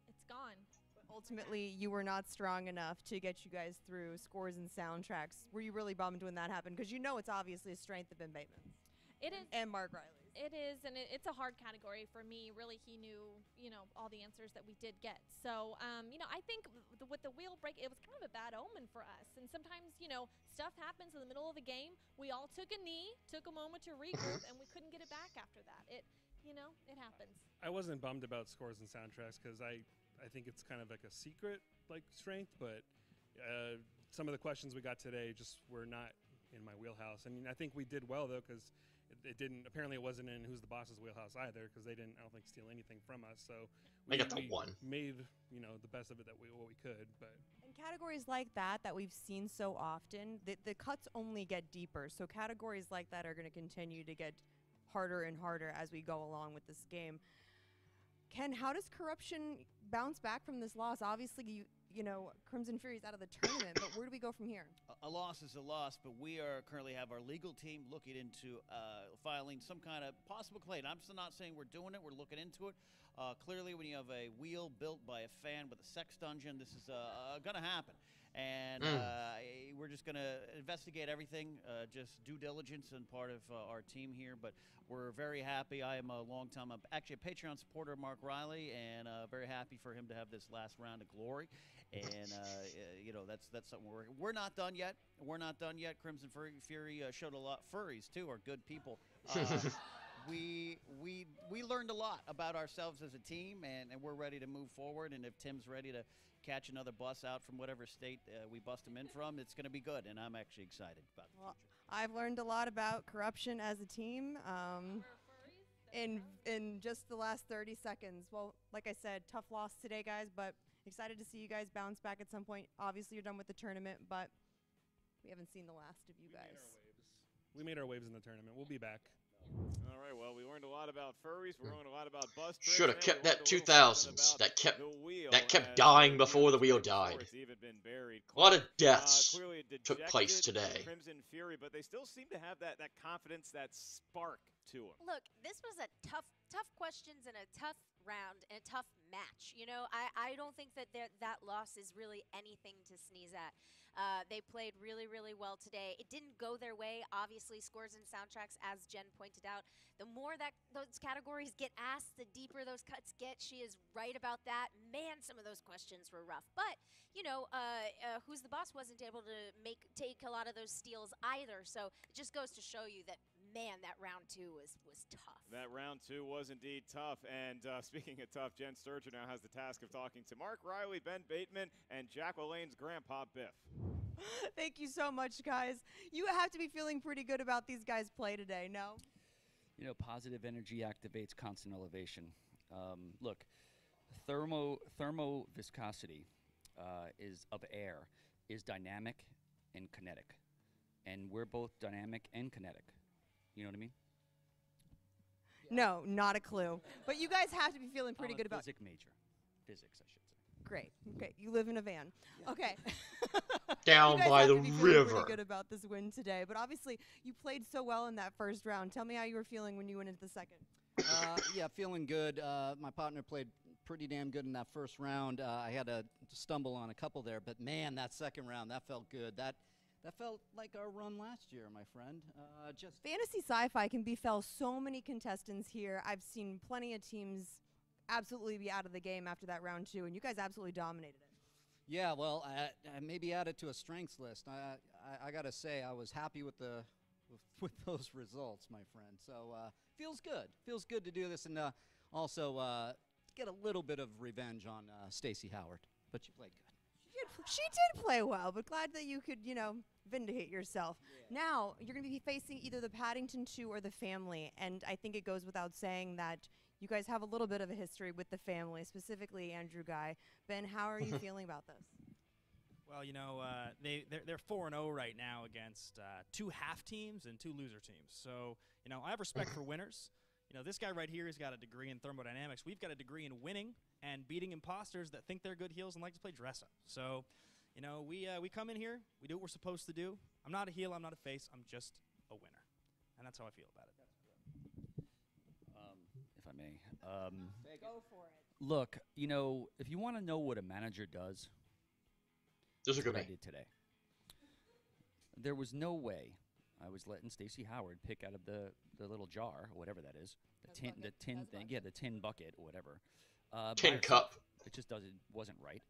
It's gone. But ultimately, you were not strong enough to get you guys through scores and soundtracks. Were you really bummed when that happened? Because it's obviously a strength of Ben Bateman's. It is. And Mark Riley's. It is, and it's a hard category for me. Really, he knew, all the answers that we did get. So, I think with the wheel break, it was kind of a bad omen for us. And sometimes, stuff happens in the middle of the game. We all took a knee, took a moment to regroup, and we couldn't get it back after that. It happens. I wasn't bummed about scores and soundtracks because I think it's kind of like a secret strength, but some of the questions we got today just were not in my wheelhouse. I mean, I think we did well though because it didn't. Apparently, it wasn't in Who's the Boss's wheelhouse either, because they didn't. I don't think steal anything from us. So they got the one. Made the best of it what we could, but. In categories like that we've seen so often, the cuts only get deeper. So categories like that are going to continue to get harder and harder as we go along with this game. Ken, how does Corruption bounce back from this loss? Obviously, Crimson Fury's out of the tournament, but where do we go from here? A loss is a loss, but we currently have our legal team looking into filing some kind of possible claim. I'm still not saying we're doing it. We're looking into it. Clearly, when you have a wheel built by a fan with a sex dungeon, this is going to happen. And we're just going to investigate everything, just due diligence and part of our team here. But we're very happy. I am I'm actually a Patreon supporter of Mark Riley, and very happy for him to have this last round of glory. And that's something we're not done yet. We're not done yet. Crimson Fury showed a lot. Furries too are good people. We learned a lot about ourselves as a team, and we're ready to move forward. And if Tim's ready to catch another bus out from whatever state we bust him in from, it's going to be good. And I'm actually excited about the future. I've learned a lot about Corruption as a team in just the last 30 seconds. Well, like I said, tough loss today, guys, but excited to see you guys bounce back at some point. Obviously, you're done with the tournament, but we haven't seen the last of you guys. We made our waves in the tournament. We'll be back. All right, well, we learned a lot about furries. We learned a lot about bus trips. Should have kept that 2000s. That kept dying before the wheel died. A lot of deaths took place today. Crimson Fury, but they still seem to have that confidence, that spark to them. Look, this was a tough questions and a tough round and a tough match. I don't think that loss is really anything to sneeze at. They played really, really well today. It didn't go their way. Obviously, scores and soundtracks, as Jen pointed out, the more that those categories get asked, the deeper those cuts get. She is right about that. Man, some of those questions were rough. But, Who's the Boss wasn't able to take a lot of those steals either. So it just goes to show you that, man, that round two was tough. That round two was indeed tough. And speaking of tough, Jen Sturgeon now has the task of talking to Mark Riley, Ben Bateman, and Jack LaLanne's grandpa, Biff. Thank you so much, guys. You have to be feeling pretty good about these guys' play today, no? Positive energy activates constant elevation. Look, thermo viscosity is of air is dynamic and kinetic. And we're both dynamic and kinetic. You know what I mean? No, not a clue. But you guys have to be feeling pretty good about physics major. Physics, I should say. Great. Okay, you live in a van. Yeah. Okay. Down by the river. Pretty good about this win today, but obviously you played so well in that first round. Tell me how you were feeling when you went into the second. Yeah, feeling good. My partner played pretty damn good in that first round. I had to stumble on a couple there, but man, that second round, that felt good. That felt like our run last year, my friend. Just fantasy sci-fi can befell so many contestants here. I've seen plenty of teams absolutely be out of the game after that round two, and you guys absolutely dominated it. Yeah, well, I maybe add it to a strengths list. I gotta say, I was happy with with those results, my friend. So feels good. Feels good to do this, and also get a little bit of revenge on Stacey Howard. But you played good. She did play well, but glad that you could, vindicate yourself. Yeah. Now, you're going to be facing either the Paddington 2 or the family, and I think it goes without saying that you guys have a little bit of a history with the family, specifically Andrew Guy. Ben, how are you feeling about this? Well, they're 4-0 right now against 2 half teams and 2 loser teams. So, I have respect for winners. This guy right here has got a degree in thermodynamics. We've got a degree in winning and beating imposters that think they're good heels and like to play dress up. So, we come in here, we do what we're supposed to do. I'm not a heel, I'm not a face, I'm just a winner. And that's how I feel about it. If I may. Go for it. Look, if you want to know what a manager does, this is what I did today. There was no way I was letting Stacey Howard pick out of the little jar, or whatever that is, the tin thing, yeah, the tin bucket or whatever. Tin cup. It just wasn't right.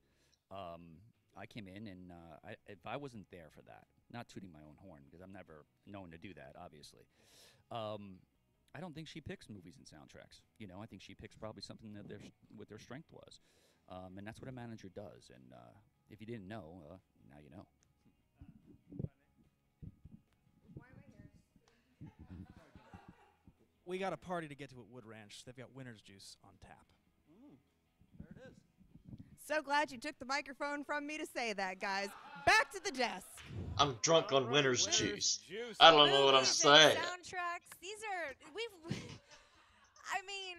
I came in and if I wasn't there for that, not tooting my own horn because I'm never known to do that, obviously. I don't think she picks movies and soundtracks. I think she picks probably something that what their strength was, and that's what a manager does. And if you didn't know, now you know. we got a party to get to at Wood Ranch. They've got winner's juice on tap. There it is. So glad you took the microphone from me to say that, guys. Back to the desk. I'm drunk on winner's juice. I don't know what I'm saying. Soundtracks. These are I mean,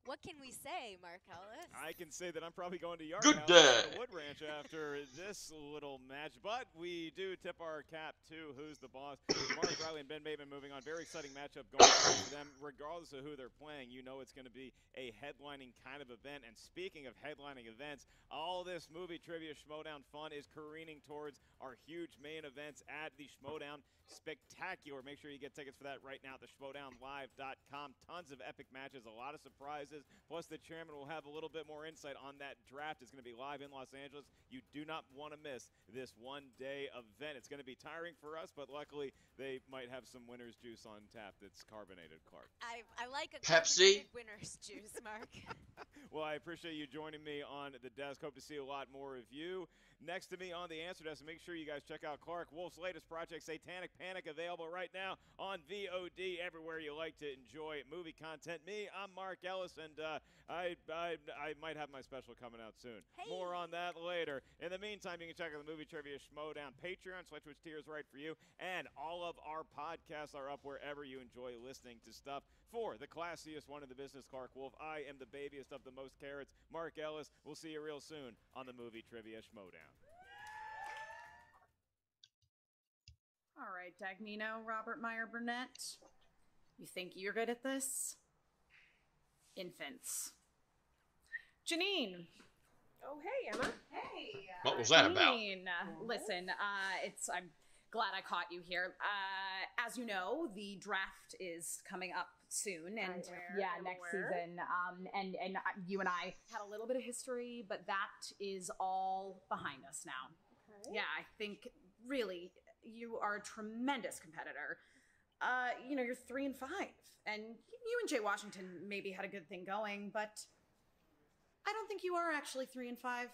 what can we say, Mark Ellis? I can say that I'm probably going to Yard Good House day. at Wood Ranch after this little match, but we do tip our cap to Who's the Boss. Mark Riley and Ben Bateman moving on. Very exciting matchup going for them, regardless of who they're playing. You know it's going to be a headlining kind of event. And speaking of headlining events, all this movie trivia Schmoedown fun is careening towards our huge main events at the Schmoedown Spectacular. Make sure you get tickets for that right now at the schmoedownlive.com. Tons of epic matches, a lot of surprises. Plus, the chairman will have a little bit more insight on that draft. It's going to be live in Los Angeles. You do not want to miss this one-day event. It's going to be tiring for us, but luckily they might have some winner's juice on tap that's carbonated, Clark. I like a Pepsi? carbonated winner's juice, Mark. Well, I appreciate you joining me on the desk. Hope to see a lot more of you. Next to me on the answer desk, make sure you guys check out Clark Wolf's latest project, Satanic Panic, available right now on VOD, everywhere you like to enjoy movie content. I'm Mark Ellis, and I might have my special coming out soon. Hey. More on that later. In the meantime, you can check out the Movie Trivia Schmoedown Patreon, select which tier is right for you, and all of our podcasts are up wherever you enjoy listening to stuff. For the classiest one in the business, Clark Wolf, I am the babiest of the most carrots, Mark Ellis. We'll see you real soon on the Movie Trivia Schmoedown. All right, Dagnino, Robert Meyer Burnett. You think you're good at this? Infants. Janine. Oh, hey, Emma. Hey. What was that about? Janine, listen, I'm glad I caught you here. As you know, the draft is coming up soon, and next season. And you and I had a little bit of history, but that is all behind us now. Okay. Yeah, I think really you are a tremendous competitor. You're 3-5, and you and Jay Washington maybe had a good thing going, but I don't think you are actually 3-5.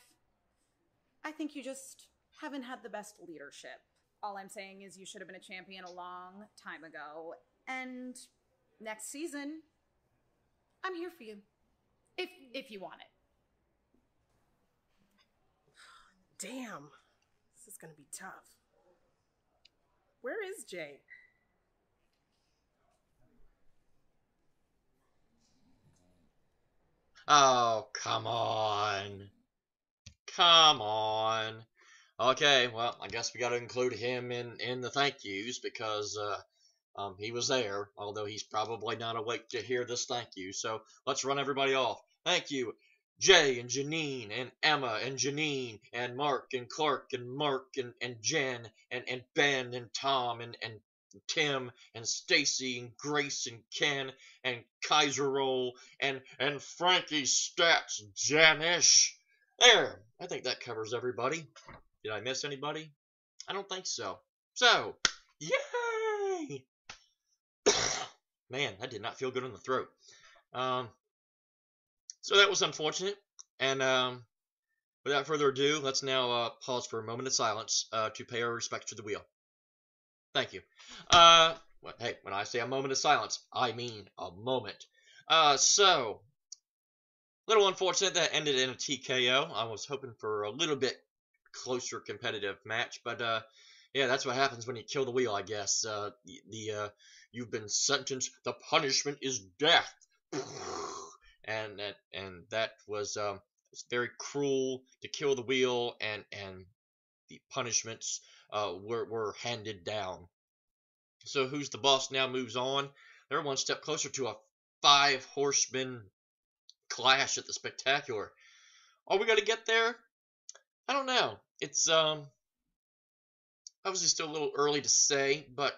I think you just haven't had the best leadership. All I'm saying is you should have been a champion a long time ago, and next season, I'm here for you, if you want it. Damn, this is gonna be tough. Where is Jay? Oh, come on. Come on. Okay, well, I guess we got to include him in the thank yous because he was there, although he's probably not awake to hear this thank you. So let's run everybody off. Thank you, Jay and Janine and Emma and Janine and Mark and Clark and Mark and Jen and Ben and Tom and Tim and Stacy and Grace and Ken and Kaiser Roll and Frankie Stats Janish. There, I think that covers everybody. Did I miss anybody? I don't think so. So, yay! Man, that did not feel good in the throat. So that was unfortunate. And without further ado, let's now pause for a moment of silence to pay our respects to the wheel. Thank you. Hey, when I say a moment of silence, I mean a moment. So, a little unfortunate that ended in a TKO. I was hoping for a little bit closer competitive match, but yeah, that's what happens when you kill the wheel, I guess. You've been sentenced. The punishment is death. And that was very cruel to kill the wheel, and the punishments were handed down. So Who's the Boss now moves on. They're one step closer to a 5-horseman clash at the Spectacular. Are we going to get there? I don't know. It's obviously still a little early to say, but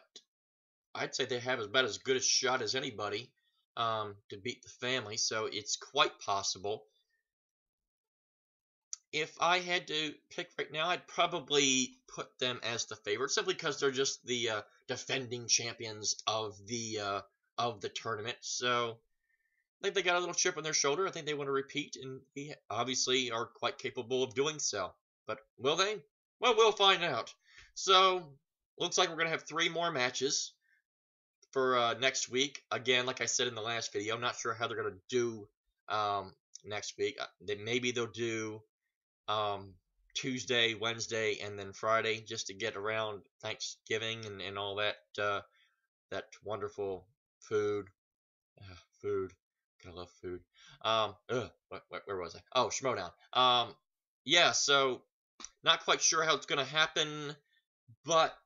I'd say they have about as good a shot as anybody to beat the family, so it's quite possible. If I had to pick right now, I'd probably put them as the favorite, simply because they're just the defending champions of the tournament. So I think they got a little chip on their shoulder. I think they want to repeat, and they obviously are quite capable of doing so. But will they? Well, we'll find out. So looks like we're going to have 3 more matches. for next week. Again, like I said in the last video, I'm not sure how they're gonna do next week. Maybe they'll do Tuesday, Wednesday, and then Friday, just to get around Thanksgiving and all that that wonderful food. Food. I love food. Where was I? Oh, Schmoedown. Yeah, so not quite sure how it's gonna happen, but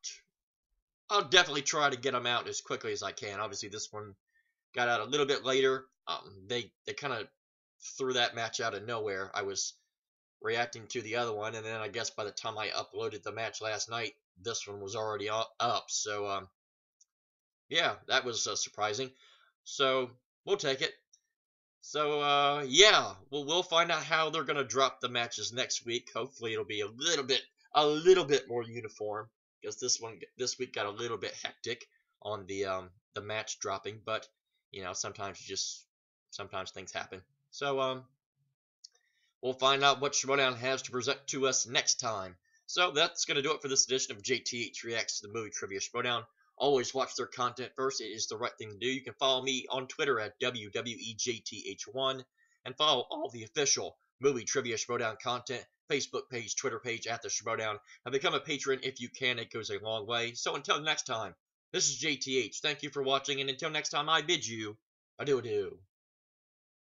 I'll definitely try to get them out as quickly as I can. Obviously, this one got out a little bit later. They kind of threw that match out of nowhere. I was reacting to the other one, and then I guess by the time I uploaded the match last night, this one was already up. So yeah, that was surprising. So we'll take it. So yeah, we'll find out how they're gonna drop the matches next week. Hopefully, it'll be a little bit more uniform, because this week got a little bit hectic on the match dropping. But you know, sometimes things happen. So we'll find out what Schmoedown has to present to us next time. So that's going to do it for this edition of JTH Reacts to the Movie Trivia Schmoedown. Always watch their content first. It is the right thing to do. You can follow me on Twitter at WWEJTH1 and follow all the official Movie Trivia Schmoedown content, Facebook page, Twitter page at the Schmoedown, and become a patron if you can. It goes a long way. So until next time, this is JTH. Thank you for watching, and until next time, I bid you adieu.